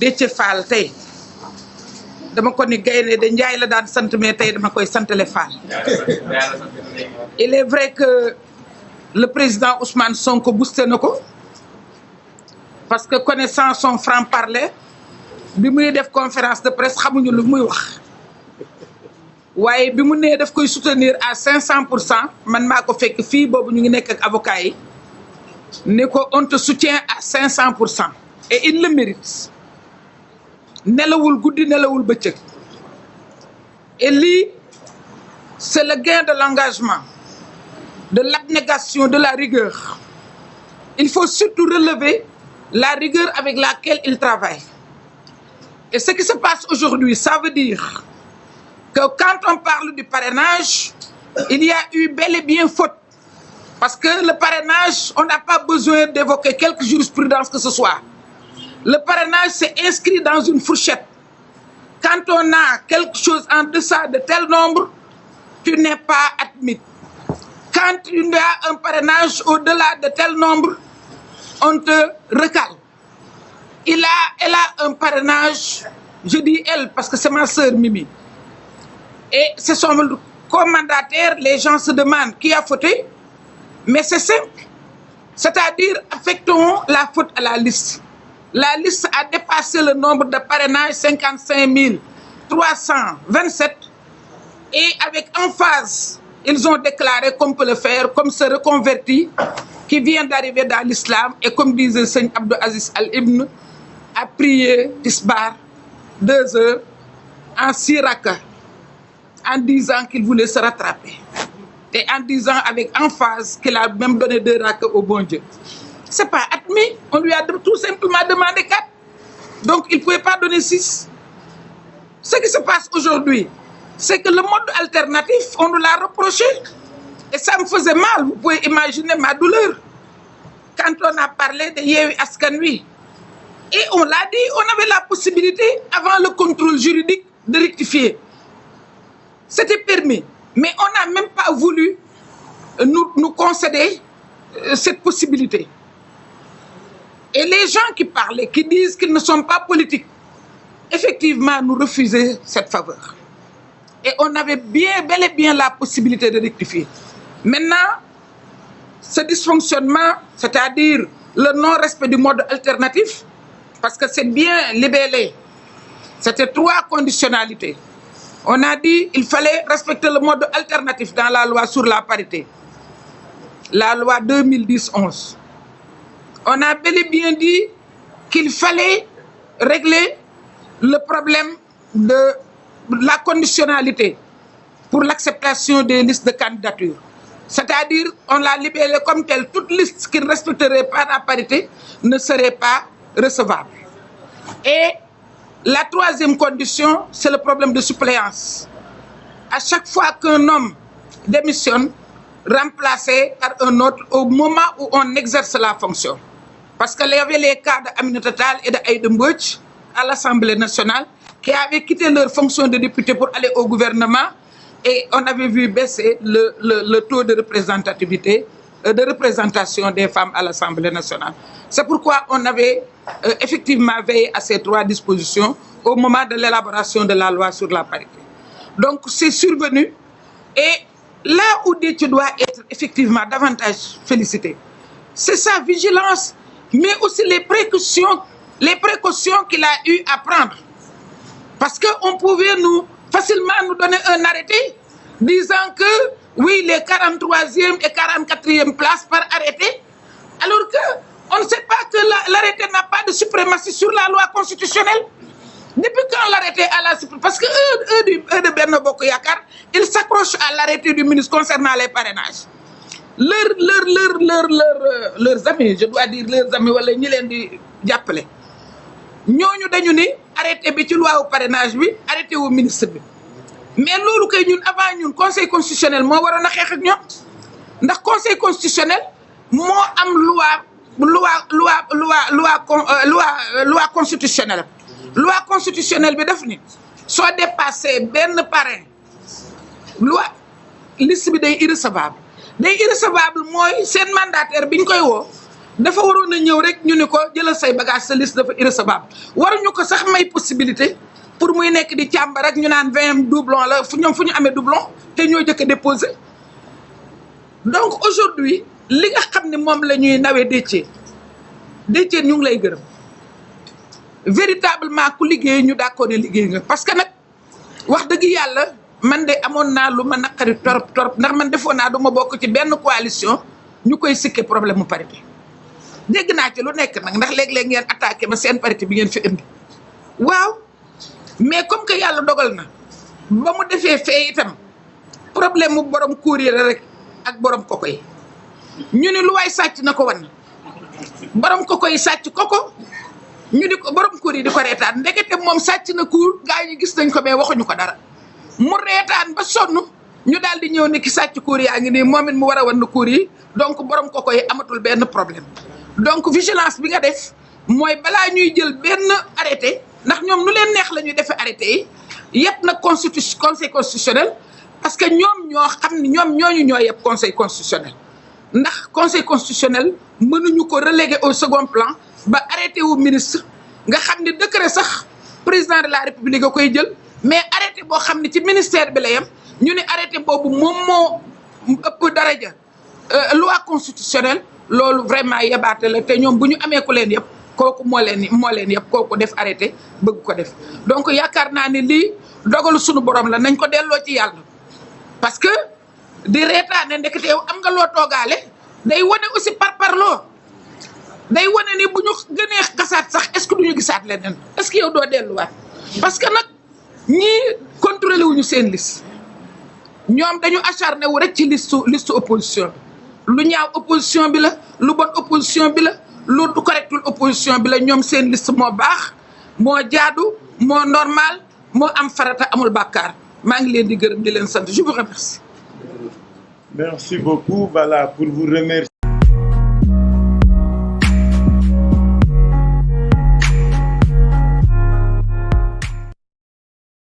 Déthié Fall tey dama ko ni Gaynde de Njaay la daan sant mais tey dama koy santale Fall. Il est vrai que le président Ousmane Sonko boosté na ko parce que connaissant son franc-parler bi muy def conférence de presse xamuñu lu muy wax waaye bi mu nee daf koy soutenir à 500% man maa ko fekk fii boobu ñu ngi nekk ak avocat yi ne ko on te soutient à 500% et il le mérite. Nelawul guddi nelawul bëccëg et lii c'est le gain de l'engagement, de l'abnégation, de la rigueur. Il faut surtout relever la rigueur avec laquelle il travaille. Et ce qui se passe aujourd'hui, ça veut dire que quand on parle du parrainage, il y a eu bel et bien faute. Parce que le parrainage, on n'a pas besoin d'évoquer quelque jurisprudence que ce soit. Le parrainage, c'est inscrit dans une fourchette. Quand on a quelque chose en deçà de tel nombre, tu n'es pas admis. Quand tu as un parrainage au-delà de tel nombre, on te recale. Elle a un parrainage, je dis elle parce que c'est ma sœur Mimi. Et c'est son commandataire, les gens se demandent qui a fauté. Mais c'est simple. C'est-à-dire, affectons la faute à la liste. La liste a dépassé le nombre de parrainages, 55 327. Et avec emphase, ils ont déclaré qu'on peut le faire, comme ce reconverti qui vient d'arriver dans l'islam. Et comme disait Seigne Abdou Aziz Al-Ibn, a prié Tisbar 2 heures en 6 rakas, en disant qu'il voulait se rattraper. Et en disant avec emphase qu'il a même donné 2 rakas au bon Dieu. C'est pas admis. On lui a tout simplement demandé 4. Donc, il ne pouvait pas donner 6. Ce qui se passe aujourd'hui, c'est que le mode alternatif, on nous l'a reproché. Et ça me faisait mal. Vous pouvez imaginer ma douleur. Quand on a parlé de Yewwi Askan Wi. Et on l'a dit, on avait la possibilité, avant le contrôle juridique, de rectifier. C'était permis. Mais on n'a même pas voulu nous concéder cette possibilité. Et les gens qui parlaient, qui disent qu'ils ne sont pas politiques, effectivement, nous refusaient cette faveur. Et on avait bel et bien la possibilité de rectifier. Maintenant, ce dysfonctionnement, c'est-à-dire le non-respect du mode alternatif, parce que c'est bien libellé, c'était 3 conditionnalités. On a dit qu'il fallait respecter le mode alternatif dans la loi sur la parité, la loi 2010-11. On a bel et bien dit qu'il fallait régler le problème de la conditionnalité pour l'acceptation des listes de candidature. C'est-à-dire, on l'a libellé comme telle, toute liste qui ne respecterait pas la parité ne serait pas recevable. Et la 3e condition, c'est le problème de suppléance. À chaque fois qu'un homme démissionne, remplacé par un autre au moment où on exerce la fonction. Parce qu'il y avait les cas d'Aminata Tall et d'Aïda Mbodj à l'Assemblée nationale qui avaient quitté leur fonction de député pour aller au gouvernement et on avait vu baisser le taux de représentativité, de représentation des femmes à l'Assemblée nationale. C'est pourquoi on avait effectivement veillé à ces 3 dispositions au moment de l'élaboration de la loi sur la parité. Donc c'est survenu et là où Déthié doit être effectivement davantage félicité, c'est sa vigilance, mais aussi les précautions qu'il a eu à prendre. Parce qu'on pouvait facilement nous donner un arrêté disant que oui, les 43e et 44e places par arrêté, alors qu'on ne sait pas que l'arrêté n'a pas de suprématie sur la loi constitutionnelle. Depuis quand l'arrêté à la suprématie? Parce que eux de Benno Bokk Yakaar, ils s'accrochent à l'arrêté du ministre concernant les parrainages. Leurs amis, je dois dire leurs amis, wala ñi leen di jàppale ñooñu dañu ni arrêté bi ci loi au parrainage bi arrêté wu ministre bi mais loolu kay ñun avant ñun conseil constitutionnel moo waroon a xeex ak ñoom ndax conseil constitutionnel moo am loi constitutionnelle. Loi constitutionnelle bi def ni soo dépassé benn parrain loi liste bi day irrecevable mooy seen mandataire biñ koy woo dafa waroon a ñëw rek ñu ni ko jëlal say bagage sa liste dafa irrecevable waruñu ko sax may possibilité pour muy nekk di càmbar ak ñu naan 20 doublon la fu ñu amee doublon te ñoo jëkk a déposé. donc aujourd'hui li nga xam ne moom la ñuy nawee Déthié ñu ngi lay gërëm véritablement ku liggéey ñu d'accord ne liggéey nga parce que nag wax dëgg yàlla man de amoon naa lu ma naqari torop ndax man defoon naa du ma bokk ci benn coalition ñu koy sikke problème mu parité dégg naa ci lu nekk nag ndax léeg-léeg ngeen attaqué ma seen parité bi ngeen fi indi waaw mais comme que yàlla dogal na ba mu defee fee itam problème mu borom courrier rek ak borom koko yi ñu ne lu waay sàcc na ko wan borom koko yi sàcc koko ñu di ko borom courrier di ko reetaan ndekete moom sàcc na cour gaa yi gis nañ ko mais waxuñu ko dara mu reetaan ba sonn ñu daal di ñëw ne ki sàcc cour yaa ngi nii moom it mu war a wan na cour yi donc borom koko yi amatul benn problème donc vigilance bi nga def mooy balaa ñuy jël benn arrêté ndax ñoom nu leen neex la ñuy defee arrêté yi yëpp nag conseil constitutionnel parce que ñoom ñoo xam ne ñoom ñooñu ñoo yëpp conseil constitutionnel ndax conseil constitutionnel mënuñu ko reléguer au second plan ba arrêté wu ministre nga xam ne décret sax président de la république a koy jël mais arrêté boo xam ne ci ministère bi la yem ñu ne arrêté boobu moom moo ëpp daraja loi constitutionnelle loolu vraiment yebaate la te ñoom bu ñu amee ku leen yëpp kooku moo leen yëpp kooku def arrêté bëgg ko def donc yaakaar naa ne lii dogalu sunu borom la nañ ko delloo ci yàlla parce que di reetaane ndekete yow am nga loo toogaale day wane aussi parparloo day wane ni bu ñu gënee xasaat sax est-ce que du ñu gisaat leneen est-ce que yow doo delluwaat parce que nag ñii contrôlé wuñu seen liste ñoom dañu acharné wu rek ci liste opposition bi lu ñaaw opposition bi la lu bon opposition bi la lu correctul opposition bi la ñoom seen liste moo baax moo jaadu moo normal moo am farata amul bàkkaar maa ngi leen di gërëm di leen sant je vous remercie. Merci beaucoup. Voilà, pour vous remercier.